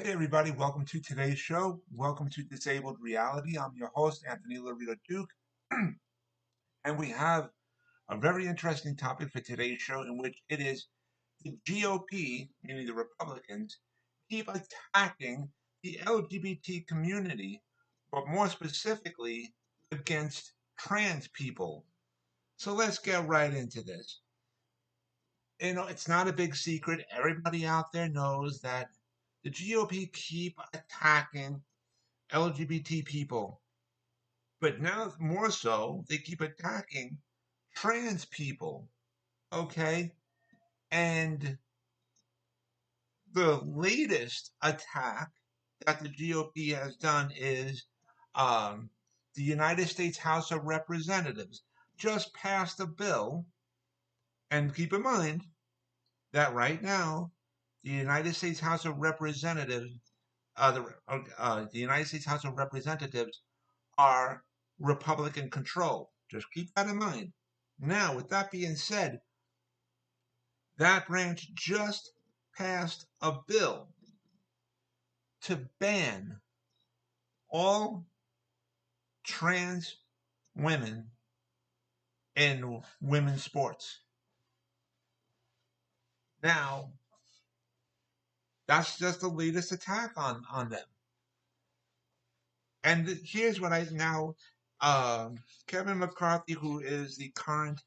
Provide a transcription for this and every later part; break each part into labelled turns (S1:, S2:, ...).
S1: Hey everybody, welcome to today's show. Welcome to Disabled Reality. I'm your host, Anthony Lorito-Duke, and we have a very interesting topic for today's show in which it is the GOP, meaning the Republicans, keep attacking the LGBT community, but more specifically against trans people. So let's get right into this. It's not a big secret. Everybody out there knows that the GOP keep attacking LGBT people. But now, more so, they keep attacking trans people. Okay? And the latest attack that the GOP has done is um, the United States House of Representatives just passed a bill. And keep in mind that right now, the United States House of Representatives, the United States House of Representatives are Republican controlled. Just keep that in mind. Now, with that being said, that branch just passed a bill to ban all trans women in women's sports. Now, that's just the latest attack on them. And here's what I now, Kevin McCarthy, who is the current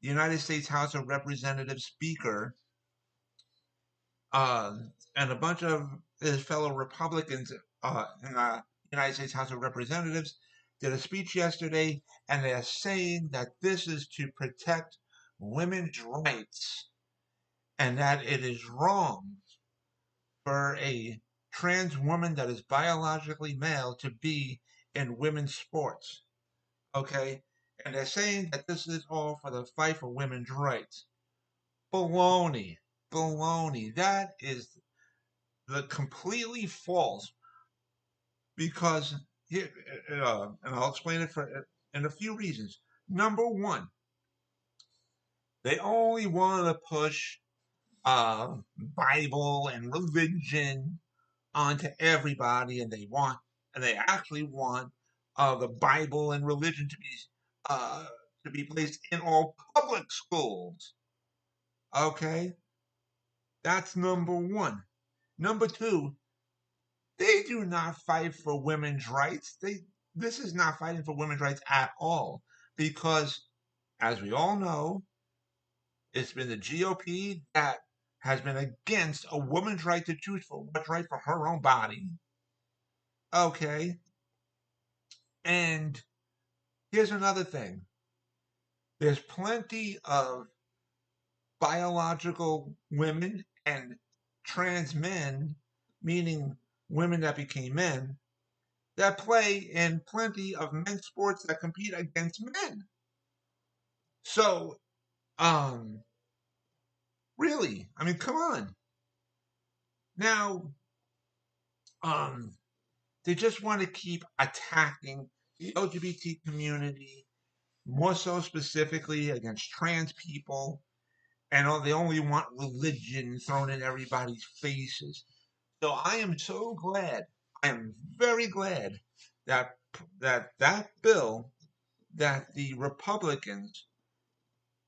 S1: United States House of Representatives Speaker, and a bunch of his fellow Republicans in the United States House of Representatives did a speech yesterday, and they're saying that this is to protect women's rights and that it is wrong for a trans woman that is biologically male to be in women's sports. Okay? And they're saying that this is all for the fight for women's rights. Baloney. Baloney. That is the completely false because here, and I'll explain it for in a few reasons. Number one, they only want to push Bible and religion onto everybody, and they actually want the Bible and religion uh, to be placed in all public schools. Okay, that's number one. Number two, they do not fight for women's rights. This is not fighting for women's rights at all because, as we all know, it's been the GOP that has been against a woman's right to choose for what's right for her own body. Okay, and here's another thing: there's plenty of biological women and trans men, meaning women that became men, that play in plenty of men's sports that compete against men. So, um, really, I mean, come on. Now, um, they just want to keep attacking the LGBT community, more so specifically against trans people, and they only want religion thrown in everybody's faces. So I am so glad, I am very glad that that bill that the Republicans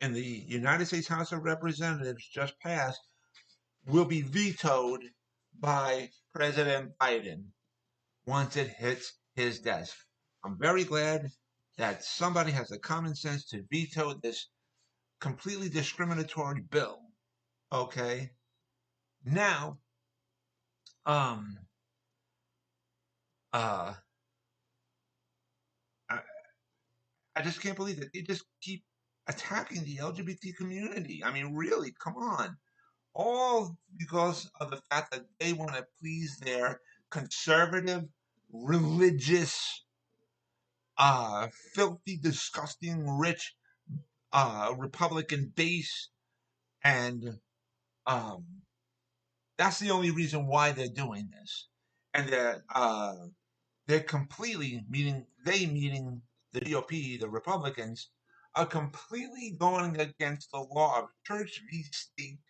S1: in the United States House of Representatives just passed will be vetoed by President Biden once it hits his desk. I'm very glad that somebody has the common sense to veto this completely discriminatory bill. Okay. Now, um, uh, I, I just can't believe that they just keep attacking the LGBT community. I mean, really, come on. All because of the fact that they want to please their conservative, religious, filthy, disgusting, rich Republican base, and um, that's the only reason why they're doing this. And they're completely meaning the GOP, the Republicans, are completely going against the law of church v. state.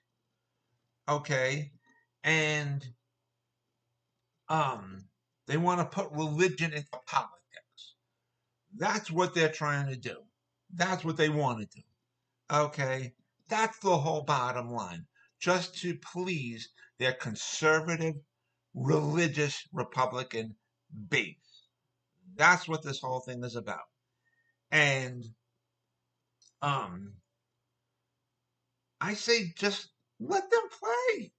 S1: Okay, and um, they want to put religion into politics. That's what they're trying to do. That's what they want to do. Okay? That's the whole bottom line. Just to please their conservative, religious Republican base. That's what this whole thing is about. And um, I say just let them play.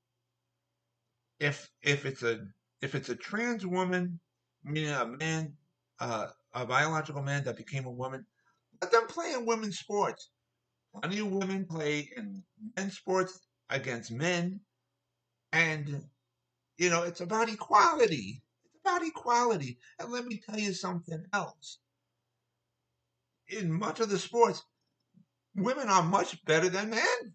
S1: If it's a trans woman, meaning a man, a biological man that became a woman, let them play in women's sports. Plenty of women play in men's sports against men, and it's about equality. It's about equality. And let me tell you something else. In much of the sports, women are much better than men.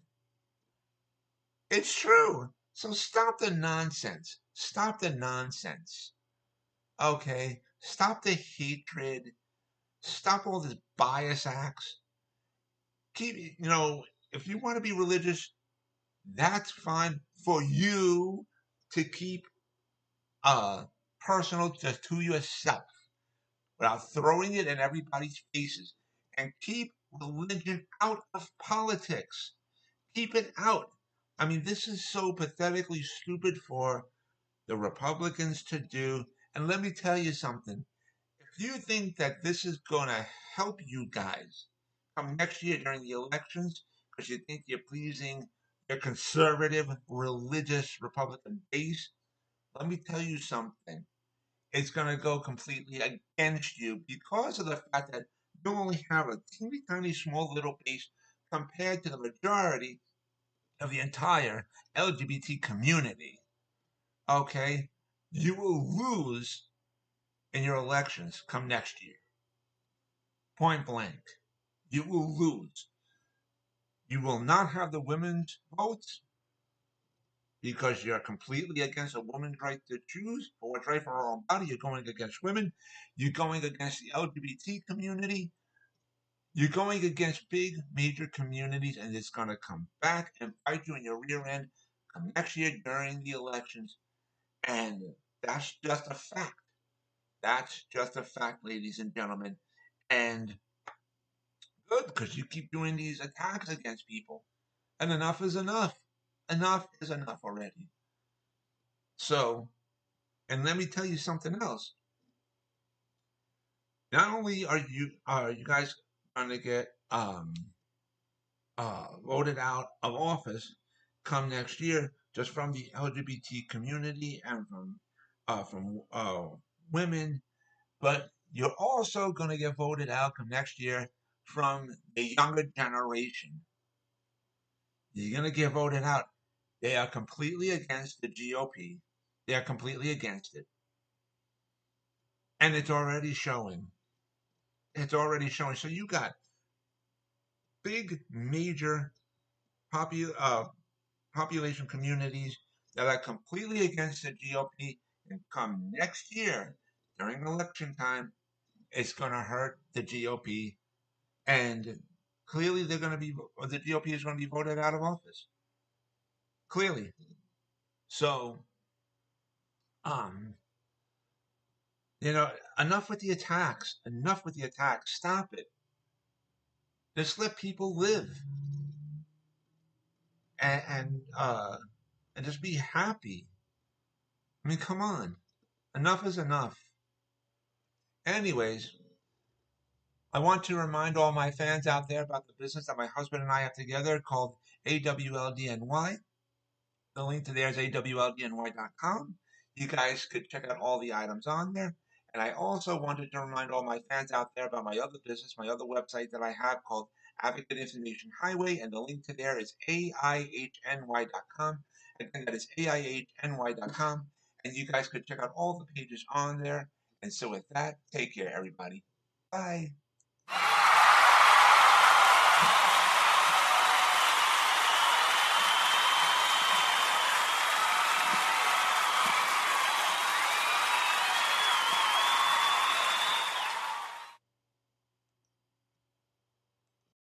S1: It's true. So stop the nonsense. Stop the nonsense. Okay? Stop the hatred. Stop all this bias acts. If you want to be religious, that's fine for you to keep personal just to yourself without throwing it in everybody's faces. And keep religion out of politics. Keep it out. I mean, this is so pathetically stupid for the Republicans to do. And let me tell you something. If you think that this is going to help you guys come next year during the elections because you think you're pleasing your conservative, religious Republican base, let me tell you something. It's going to go completely against you because of the fact that you only have a teeny tiny small little base compared to the majority of the entire LGBT community. Okay? You will lose in your elections come next year. Point blank. You will lose. You will not have the women's votes because you're completely against a woman's right to choose for what's right for her own body. You're going against women. You're going against the LGBT community. You're going against big major communities, and it's going to come back and bite you in your rear end come next year during the elections. And that's just a fact. That's just a fact, ladies and gentlemen. And good, because you keep doing these attacks against people. And enough is enough. Enough is enough already. So, and let me tell you something else. Not only are you guys going to get voted out of office come next year, just from the LGBT community and from women, but you're also going to get voted out come next year from the younger generation. You're going to get voted out. They are completely against the GOP. They are completely against it. And it's already showing. It's already showing. So you got big, major population communities that are completely against the GOP. And come next year, during election time, it's going to hurt the GOP. And clearly, the GOP is going to be voted out of office. Clearly. So, um, you know, enough with the attacks. Enough with the attacks. Stop it. Just let people live and and, uh, and just be happy. I mean, come on. Enough is enough. Anyways, I want to remind all my fans out there about the business that my husband and I have together called AWLDNY. The link to there is awldny.com. You guys could check out all the items on there. And I also wanted to remind all my fans out there about my other business, my other website that I have called Advocate Information Highway. And the link to there is AIHNY.com. Again, that is AIHNY.com. And you guys could check out all the pages on there. And so with that, take care, everybody. Bye.